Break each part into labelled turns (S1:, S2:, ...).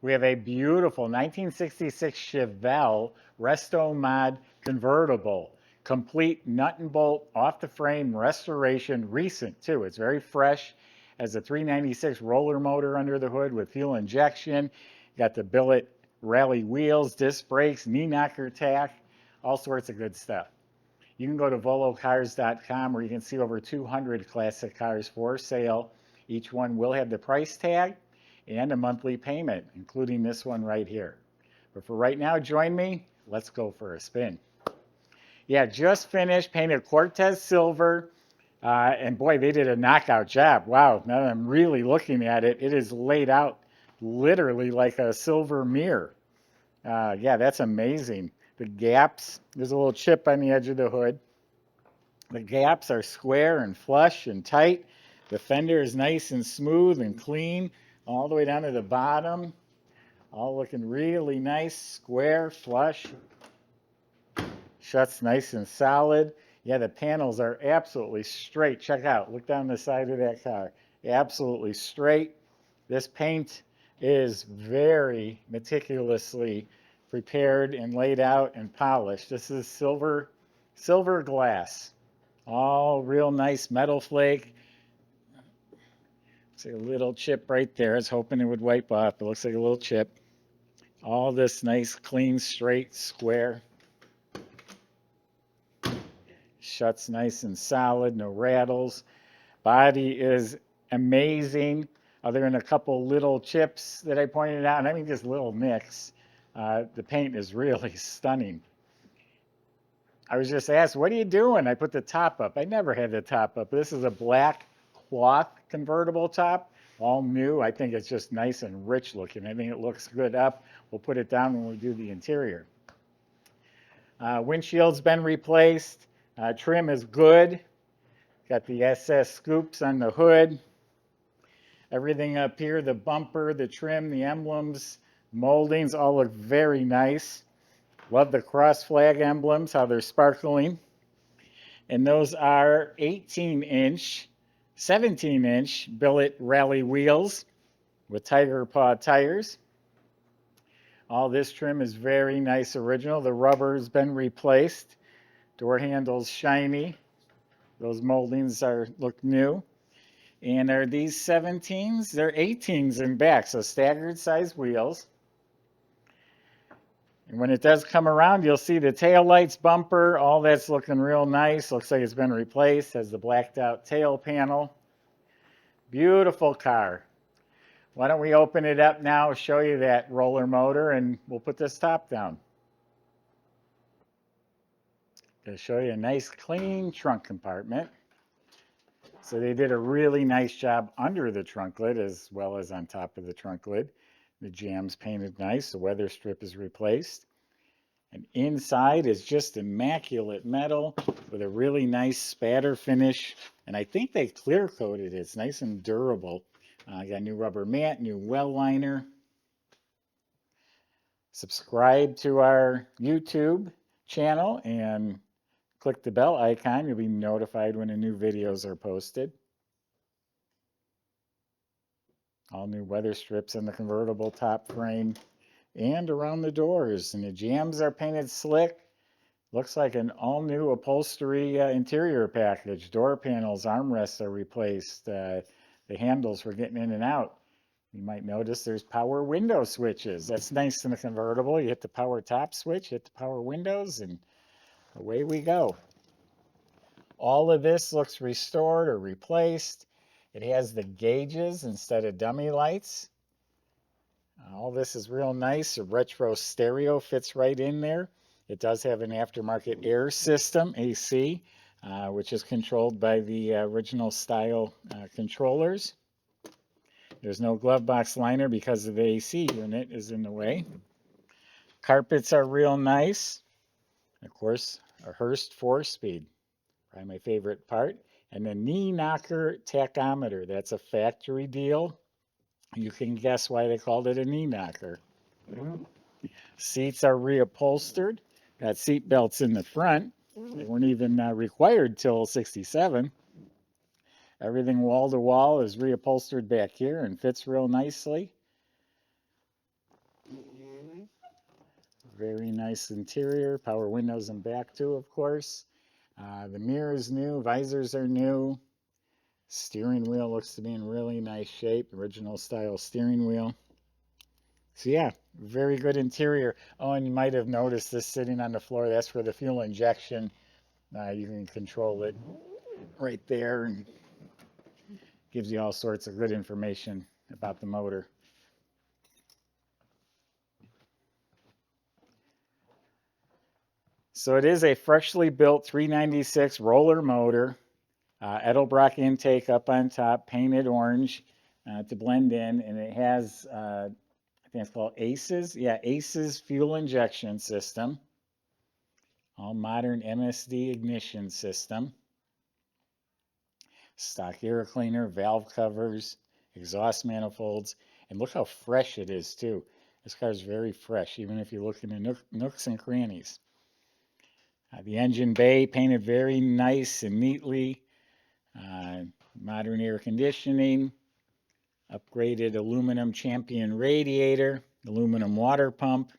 S1: We have a beautiful 1966 Chevelle Resto Mod convertible. Complete nut and bolt off the frame restoration, recent too. It's very fresh. Has a 396 roller motor under the hood with fuel injection. Got the billet rally wheels, disc brakes, knee knocker tack, all sorts of good stuff. You can go to volocars.com where you can see over 200 classic cars for sale. Each one will have the price tag and a monthly payment, including this one right here. But for right now, join me. Let's go for a spin. Yeah, just finished, painted Cortez silver. And boy, they did a knockout job. Wow, now that I'm really looking at it, it is laid out literally like a silver mirror. Yeah, that's amazing. The gaps, there's a little chip on the edge of the hood. The gaps are square and flush and tight. The fender is nice and smooth and clean all the way down to the bottom. All looking really nice, square, flush. Shuts nice and solid. Yeah, the panels are absolutely straight. Check out, look down the side of that car. Absolutely straight. This paint is very meticulously prepared and laid out and polished. This is silver glass. All real nice metal flake. See a little chip right there. I was hoping it would wipe off. It looks like a little chip. All this nice, clean, straight, square. Shuts nice and solid, no rattles. Body is amazing, other than a couple little chips that I pointed out, and I mean just little nicks. The paint is really stunning. I was just asked, what are you doing? I put the top up. I never had the top up. This is a black cloth convertible top, all new. I think it's just nice and rich looking. I think it looks good up. We'll put it down when we do the interior. Windshield's been replaced. Trim is good. Got the SS scoops on the hood. Everything up here, the bumper, the trim, the emblems, moldings, all look very nice. Love the cross flag emblems, how they're sparkling. And those are 18-inch, 17-inch billet rally wheels with tiger paw tires. All this trim is very nice original. The rubber's been replaced. Door handles shiny. Those moldings look new. And are these 17s? They're 18s in back, so staggered size wheels. And when it does come around, you'll see the tail lights, bumper, all that's looking real nice. Looks like it's been replaced. Has the blacked out tail panel. Beautiful car. Why don't we open it up now, show you that roller motor, and we'll put this top down. To show you a nice clean trunk compartment. So they did a really nice job under the trunk lid as well as on top of the trunk lid. The jam's painted nice, the weather strip is replaced. And inside is just immaculate metal with a really nice spatter finish. And I think they clear coated it. It's nice and durable. Got new rubber mat, new well liner. Subscribe to our YouTube channel and click the bell icon. You'll be notified when the new videos are posted. All new weather strips in the convertible top frame and around the doors. And the jambs are painted slick. Looks like an all-new upholstery interior package. Door panels, armrests are replaced. The handles for getting in and out. You might notice there's power window switches. That's nice in the convertible. You hit the power top switch, hit the power windows, and away we go. All of this looks restored or replaced. It has the gauges instead of dummy lights. All this is real nice. A retro stereo fits right in there. It does have an aftermarket air system, AC, which is controlled by the original style controllers. There's no glove box liner because the AC unit is in the way. Carpets are real nice. Of course, a Hurst 4-speed, probably my favorite part. And the knee knocker tachometer, that's a factory deal. You can guess why they called it a knee knocker. Seats are reupholstered. Got seat belts in the front. They weren't even required till '67. Everything wall to wall is reupholstered back here and fits real nicely. Very nice interior, power windows and back too, of course. The mirror is new, visors are new. Steering wheel looks to be in really nice shape, original style steering wheel. So yeah, very good interior. Oh, and you might have noticed this sitting on the floor, that's for the fuel injection. You can control it right there and gives you all sorts of good information about the motor. So it is a freshly built 396 roller motor. Edelbrock intake up on top, painted orange to blend in, and it has, I think it's called ACES. Yeah, ACES fuel injection system. All modern MSD ignition system. Stock air cleaner, valve covers, exhaust manifolds, and look how fresh it is too. This car is very fresh, even if you look in the nooks and crannies. The engine bay painted very nice and neatly. Modern air conditioning, upgraded aluminum Champion radiator, aluminum water pump.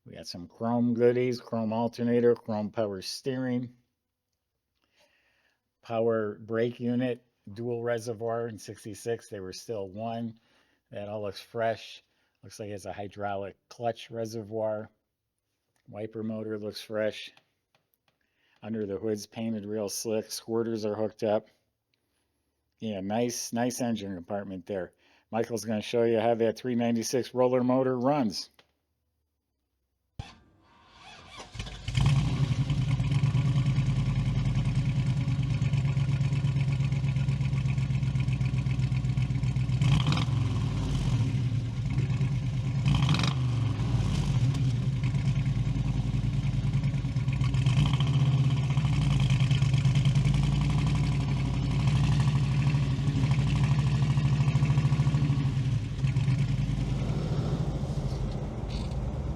S1: We got some chrome goodies, chrome alternator, chrome power steering, power brake unit, dual reservoir in 66. They were still one. That all looks fresh. Looks like it's a hydraulic clutch reservoir. Wiper motor looks fresh. Under the hood's painted real slick. Squirters are hooked up. Yeah, nice engine compartment there. Michael's going to show you how that 396 roller motor runs.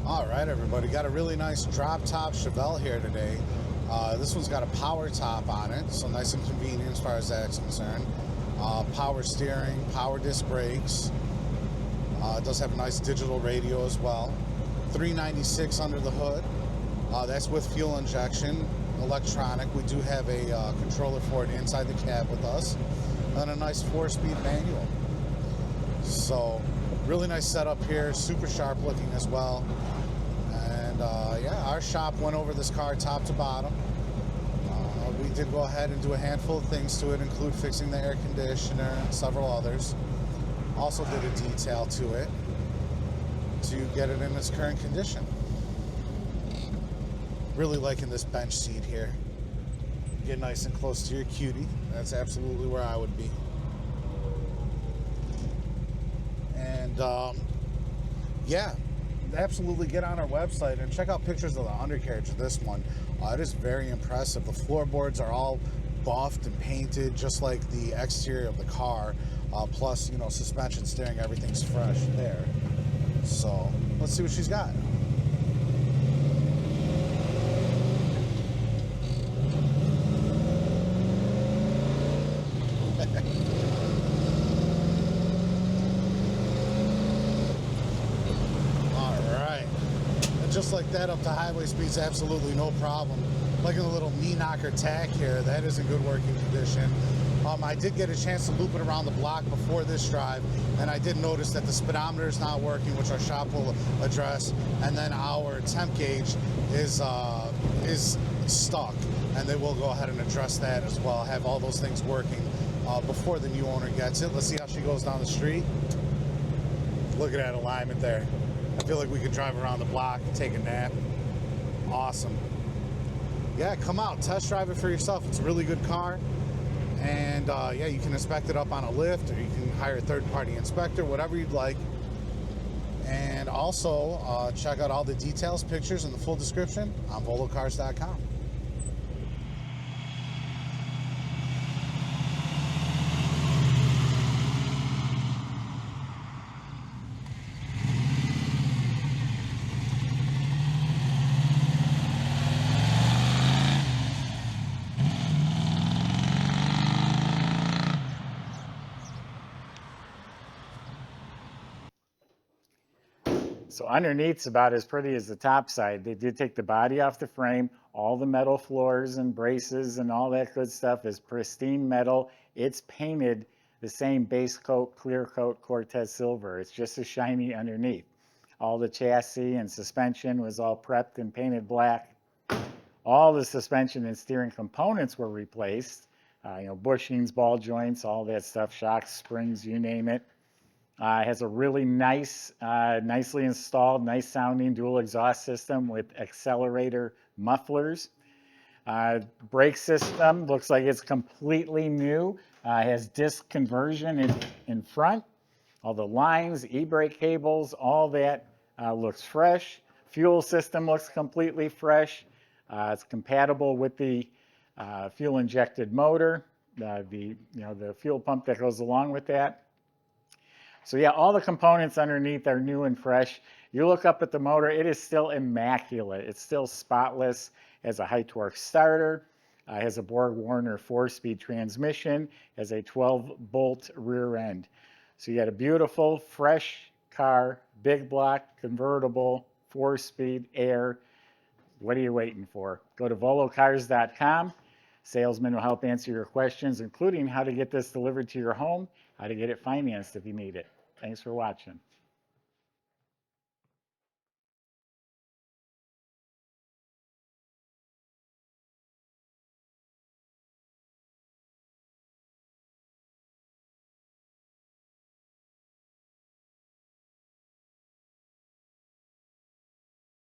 S2: All right, everybody, got a really nice drop top Chevelle here today. This one's got a power top on it, so nice and convenient as far as that's concerned. Power steering, power disc brakes. It does have a nice digital radio as well. 396 under the hood. That's with fuel injection, electronic. We do have a controller for it inside the cab with us, and a nice 4-speed manual. So really nice setup here, super sharp looking as well. And yeah, our shop went over this car top to bottom. We did go ahead and do a handful of things to it, include fixing the air conditioner and several others. Also did a detail to it to get it in its current condition. Really liking this bench seat here. Get nice and close to your cutie. That's absolutely where I would be. And yeah, absolutely get on our website and check out pictures of the undercarriage of this one. It is very impressive. The floorboards are all buffed and painted just like the exterior of the car. Plus, you know, suspension, steering, everything's fresh there. So let's see what she's got. Just like that, up to highway speeds, absolutely no problem. Like a little knee knocker tack here, that is in good working condition. I did get a chance to loop it around the block before this drive, and I did notice that the speedometer is not working, which our shop will address, and then our temp gauge is stuck, and they will go ahead and address that as well. Have all those things working before the new owner gets it. Let's see how she goes down the street. Look at that alignment there. I feel like we could drive around the block, take a nap. Awesome. Yeah, come out, test drive it for yourself. It's a really good car. And yeah, you can inspect it up on a lift, or you can hire a third-party inspector, whatever you'd like. And also, check out all the details, pictures, and the full description on volocars.com.
S1: So underneath's about as pretty as the top side. They did take the body off the frame. All the metal floors and braces and all that good stuff is pristine metal. It's painted the same base coat, clear coat Cortez silver. It's just as shiny underneath. All the chassis and suspension was all prepped and painted black. All the suspension and steering components were replaced. Bushings, ball joints, all that stuff, shocks, springs, you name it. It has a really nice, nicely installed, nice sounding dual exhaust system with accelerator mufflers. Brake system looks like it's completely new. It has disc conversion in front. All the lines, e-brake cables, all that looks fresh. Fuel system looks completely fresh. It's compatible with the fuel injected motor, the fuel pump that goes along with that. So yeah, all the components underneath are new and fresh. You look up at the motor, it is still immaculate. It's still spotless. It has a high torque starter. It has a Borg-Warner 4-speed transmission. It has a 12-bolt rear end. So you got a beautiful, fresh car, big block, convertible, 4-speed, air. What are you waiting for? Go to volocars.com. Salesman will help answer your questions, including how to get this delivered to your home, how to get it financed if you need it. Thanks for watching.